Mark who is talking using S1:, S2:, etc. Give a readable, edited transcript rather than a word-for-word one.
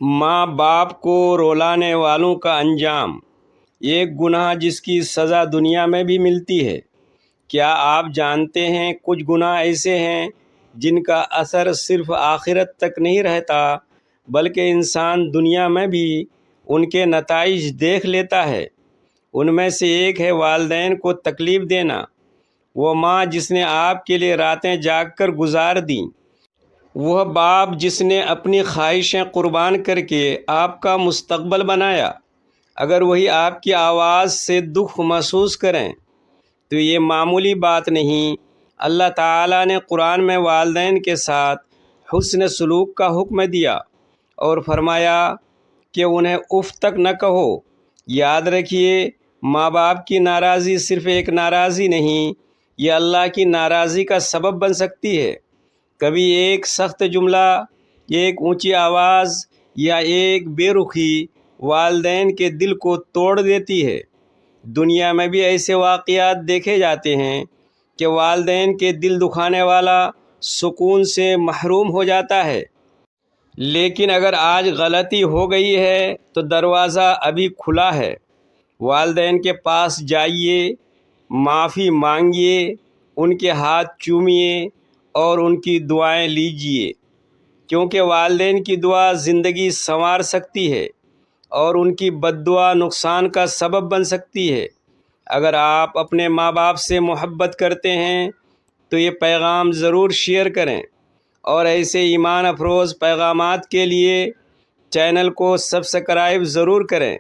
S1: ماں باپ کو رولانے والوں کا انجام، ایک گناہ جس کی سزا دنیا میں بھی ملتی ہے۔ کیا آپ جانتے ہیں کچھ گناہ ایسے ہیں جن کا اثر صرف آخرت تک نہیں رہتا بلکہ انسان دنیا میں بھی ان کے نتائج دیکھ لیتا ہے۔ ان میں سے ایک ہے والدین کو تکلیف دینا۔ وہ ماں جس نے آپ کے لیے راتیں جاگ کر گزار دیں، وہ باپ جس نے اپنی خواہشیں قربان کر کے آپ کا مستقبل بنایا، اگر وہی آپ کی آواز سے دکھ محسوس کریں تو یہ معمولی بات نہیں۔ اللہ تعالیٰ نے قرآن میں والدین کے ساتھ حسن سلوک کا حکم دیا اور فرمایا کہ انہیں اف تک نہ کہو۔ یاد رکھیے، ماں باپ کی ناراضی صرف ایک ناراضی نہیں، یہ اللہ کی ناراضی کا سبب بن سکتی ہے۔ کبھی ایک سخت جملہ، ایک اونچی آواز یا ایک بے رخی والدین کے دل کو توڑ دیتی ہے۔ دنیا میں بھی ایسے واقعات دیکھے جاتے ہیں کہ والدین کے دل دکھانے والا سکون سے محروم ہو جاتا ہے۔ لیکن اگر آج غلطی ہو گئی ہے تو دروازہ ابھی کھلا ہے۔ والدین کے پاس جائیے، معافی مانگیے، ان کے ہاتھ چومیے اور ان کی دعائیں لیجیے، کیونکہ والدین کی دعا زندگی سنوار سکتی ہے اور ان کی بد دعا نقصان کا سبب بن سکتی ہے۔ اگر آپ اپنے ماں باپ سے محبت کرتے ہیں تو یہ پیغام ضرور شیئر کریں، اور ایسے ایمان افروز پیغامات کے لیے چینل کو سبسکرائب ضرور کریں۔